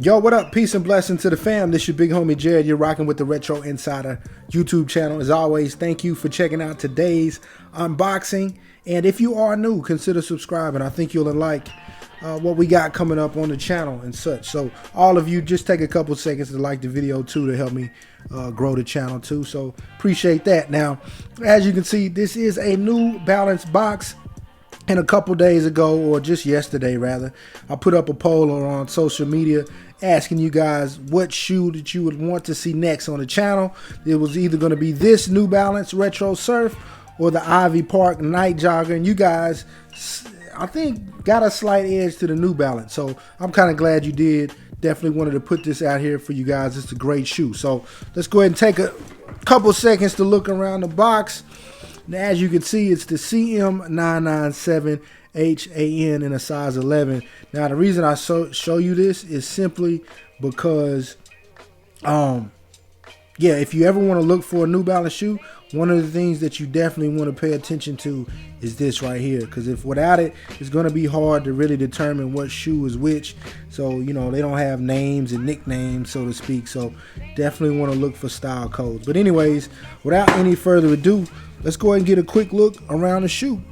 Yo, what up? Peace and blessing to the fam. This your big homie Jared. You're rocking with the Retro Insider YouTube channel. As always, thank you for checking out today's unboxing. And if you are new, consider subscribing. I think you'll like what we got coming up on the channel and such. So all of you, just take a couple seconds to like the video too to help me grow the channel too. So appreciate that. Now, as you can see, this is a New Balance box. And a couple days ago, or just yesterday rather, I put up a poll on social media asking you guys what shoe that you would want to see next on the channel. It was either going to be this New Balance Retro Surf or the Ivy Park Night Jogger. And you guys, I think, got a slight edge to the New Balance. So I'm kind of glad you did. Definitely wanted to put this out here for you guys. It's a great shoe. So let's go ahead and take a couple seconds to look around the box. Now, as you can see, it's the CM997HAN in a size 11. Now, the reason I show you this is simply because, yeah, if you ever want to look for a New Balance shoe, one of the things that you definitely want to pay attention to is this right here. Because if without it, it's going to be hard to really determine what shoe is which. So, you know, they don't have names and nicknames, so to speak. So definitely want to look for style codes. But anyways, without any further ado, let's go ahead and get a quick look around the shoe.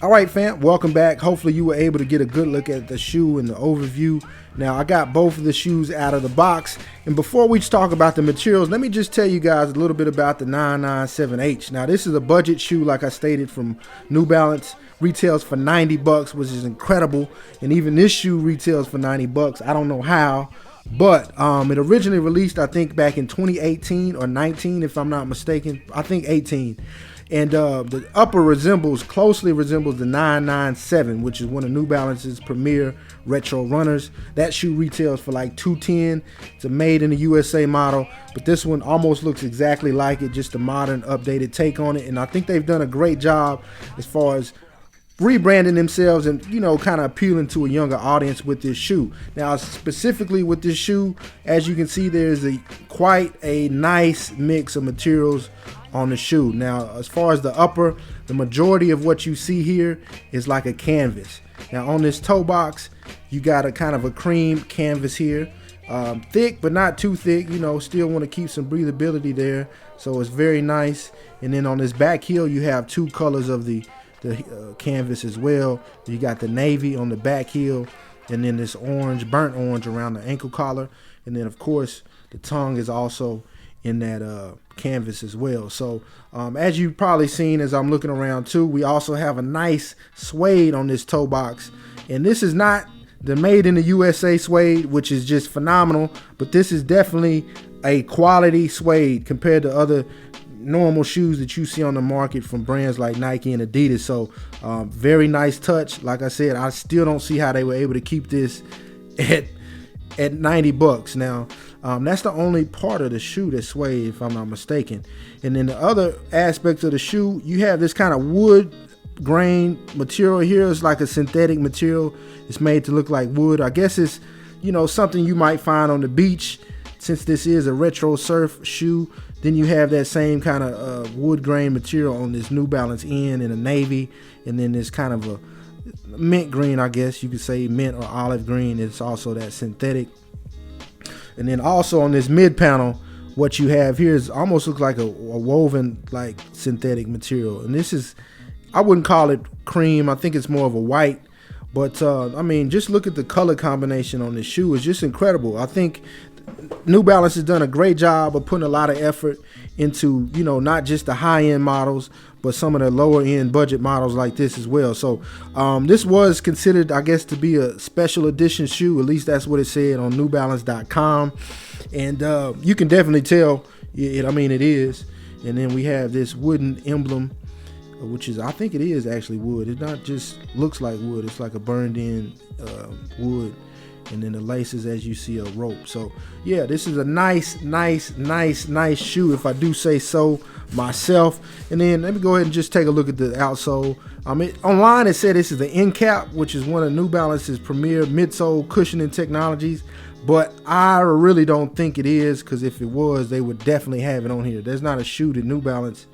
All right, fam, welcome back. Hopefully you were able to get a good look at the shoe and the overview. Now, I got both of the shoes out of the box. And before we talk about the materials, let me just tell you guys a little bit about the 997H. Now, this is a budget shoe, like I stated, from New Balance. Retails for 90 bucks, which is incredible. And even this shoe retails for 90 bucks. I don't know how. But it originally released, I think, back in 2018 or 19, if I'm not mistaken. I think 18. And the upper closely resembles the 997, which is one of New Balance's premier retro runners. That shoe retails for like $210. It's a made in the USA model, but this one almost looks exactly like it, just a modern, updated take on it. And I think they've done a great job as far as rebranding themselves and, you know, kind of appealing to a younger audience with this shoe. Now, specifically with this shoe, as you can see, there's quite a nice mix of materials on the shoe. Now, as far as the upper, the majority of what you see here is like a canvas. Now, on this toe box, you got a kind of a cream canvas here, thick but not too thick. You know, still want to keep some breathability there, so it's very nice. And then on this back heel, you have two colors of the canvas as well. You got the navy on the back heel, and then this orange, burnt orange around the ankle collar. And then of course the tongue is also in that canvas as well. So as you've probably seen as I'm looking around too, we also have a nice suede on this toe box. And this is not the made in the USA suede, which is just phenomenal, but this is definitely a quality suede compared to other normal shoes that you see on the market from brands like Nike and Adidas. So very nice touch. Like I said, I still don't see how they were able to keep this at 90 bucks. Now, that's the only part of the shoe that's suede, if I'm not mistaken. And then the other aspects of the shoe, you have this kind of wood grain material here. It's like a synthetic material. It's made to look like wood. I guess it's, you know, something you might find on the beach. Since this is a retro surf shoe, then you have that same kind of wood grain material on this New Balance in a navy, and then this kind of a mint green, I guess you could say, mint or olive green. It's also that synthetic. And then also on this mid panel, what you have here is almost looks like a woven like synthetic material. And this is, I wouldn't call it cream. I think it's more of a white. But I mean, just look at the color combination on this shoe. It's just incredible. I think New Balance has done a great job of putting a lot of effort into, you know, not just the high-end models, but some of the lower-end budget models like this as well. So this was considered, I guess, to be a special edition shoe. At least that's what it said on newbalance.com. And you can definitely tell, I mean, it is. And then we have this wooden emblem which is, I think it is actually wood. It's not just looks like wood. It's like a burned in wood. And then the laces, as you see, a rope. So yeah, this is a nice shoe, if I do say so myself. And then let me go ahead and just take a look at the outsole. Online it said this is the end cap, which is one of New Balance's premier midsole cushioning technologies, but I really don't think it is, because if it was, they would definitely have it on here. There's not a shoe that New Balance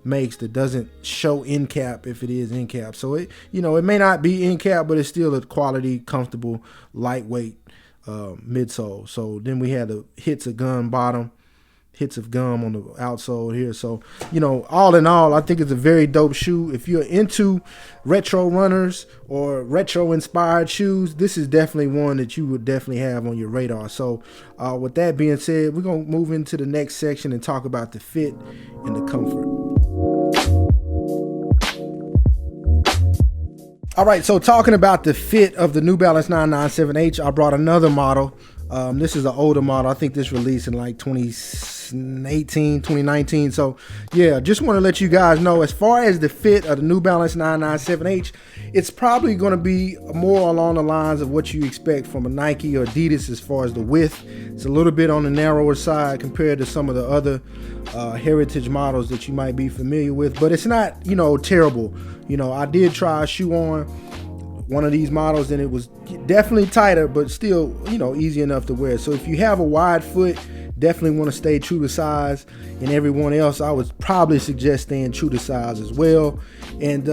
makes that doesn't show end cap if it is end cap. So it, you know, it may not be end cap, but it's still a quality, comfortable, lightweight midsole. So then we had the hits of gum bottom, hits of gum on the outsole here. So, you know, all in all, I think it's a very dope shoe. If you're into retro runners or retro inspired shoes, this is definitely one that you would definitely have on your radar. So with that being said, we're going to move into the next section and talk about the fit and the comfort. All right, so talking about the fit of the New Balance 997H, I brought another model. This is an older model. I think this released in like 2018, 2019. So yeah, just want to let you guys know, as far as the fit of the New Balance 997H, it's probably going to be more along the lines of what you expect from a Nike or Adidas as far as the width. It's a little bit on the narrower side compared to some of the other heritage models that you might be familiar with, but it's not, you know, terrible. You know, I did try a shoe on one of these models and it was definitely tighter, but still, you know, easy enough to wear. So if you have a wide foot, definitely want to stay true to size. And everyone else, I would probably suggest staying true to size as well. And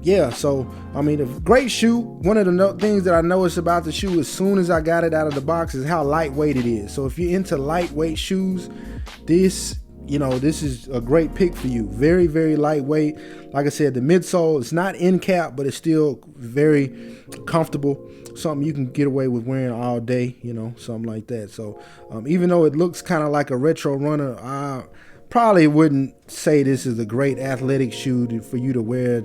yeah, so I mean, a great shoe. One of the things that I noticed about the shoe as soon as I got it out of the box is how lightweight it is. So if you're into lightweight shoes, this, you know, this is a great pick for you. Very, very lightweight. Like I said, the midsole, it's not end cap, but it's still very comfortable. Something you can get away with wearing all day, you know, something like that. So even though it looks kind of like a retro runner, I probably wouldn't say this is a great athletic shoe for you to wear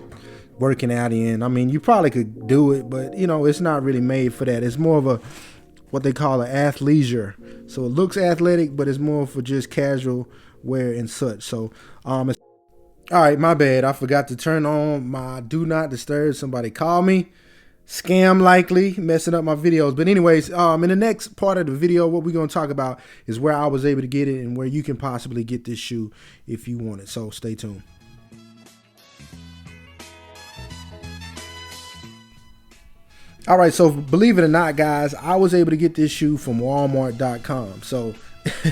working out in. I mean, you probably could do it, but, you know, it's not really made for that. It's more of a, what they call an athleisure. So it looks athletic, but it's more for just casual wear and such. So all right, my bad, I forgot to turn on my do not disturb. Somebody call me, scam likely, messing up my videos. But anyways, in the next part of the video, what we're going to talk about is where I was able to get it and where you can possibly get this shoe if you want it. So stay tuned. All right, so believe it or not, guys, I was able to get this shoe from Walmart.com. So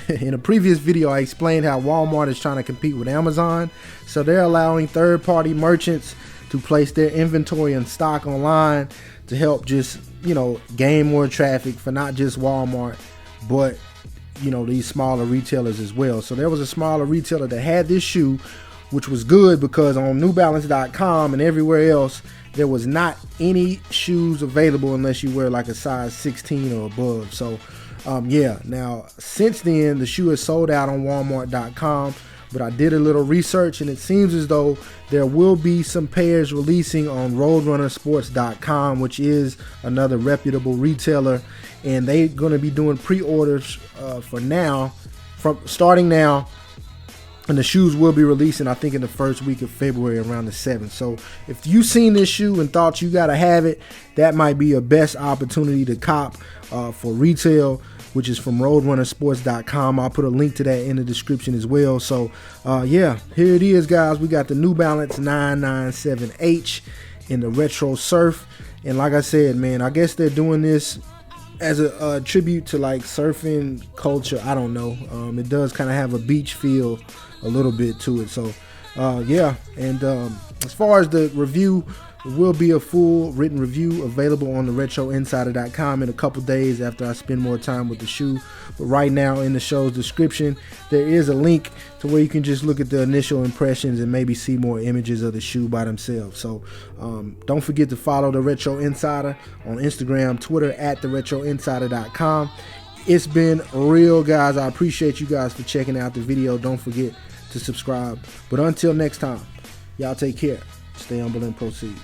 in a previous video, I explained how Walmart is trying to compete with Amazon. So they're allowing third-party merchants to place their inventory and stock online to help just, you know, gain more traffic for not just Walmart, but, you know, these smaller retailers as well. So there was a smaller retailer that had this shoe, which was good because on NewBalance.com and everywhere else, there was not any shoes available unless you wear like a size 16 or above. So yeah, now since then the shoe is sold out on Walmart.com, but I did a little research and it seems as though there will be some pairs releasing on RoadrunnerSports.com, which is another reputable retailer, and they're going to be doing pre-orders for now, from starting now. And the shoes will be releasing, I think, in the first week of February, around the 7th. So if you've seen this shoe and thought you got to have it, that might be your best opportunity to cop for retail, which is from RoadrunnerSports.com. I'll put a link to that in the description as well. So yeah, here it is, guys. We got the New Balance 997H in the retro surf. And like I said, man, I guess they're doing this as a tribute to like surfing culture. I don't know. It does kind of have a beach feel a little bit to it. So yeah, and as far as the review, there will be a full written review available on the RetroInsider.com in a couple days after I spend more time with the shoe. But right now in the show's description, there is a link to where you can just look at the initial impressions and maybe see more images of the shoe by themselves. So don't forget to follow the Retro Insider on Instagram, Twitter at theretroinsider.com. It's been real, guys. I appreciate you guys for checking out the video. Don't forget to subscribe. But until next time, y'all take care. Stay humble and proceed.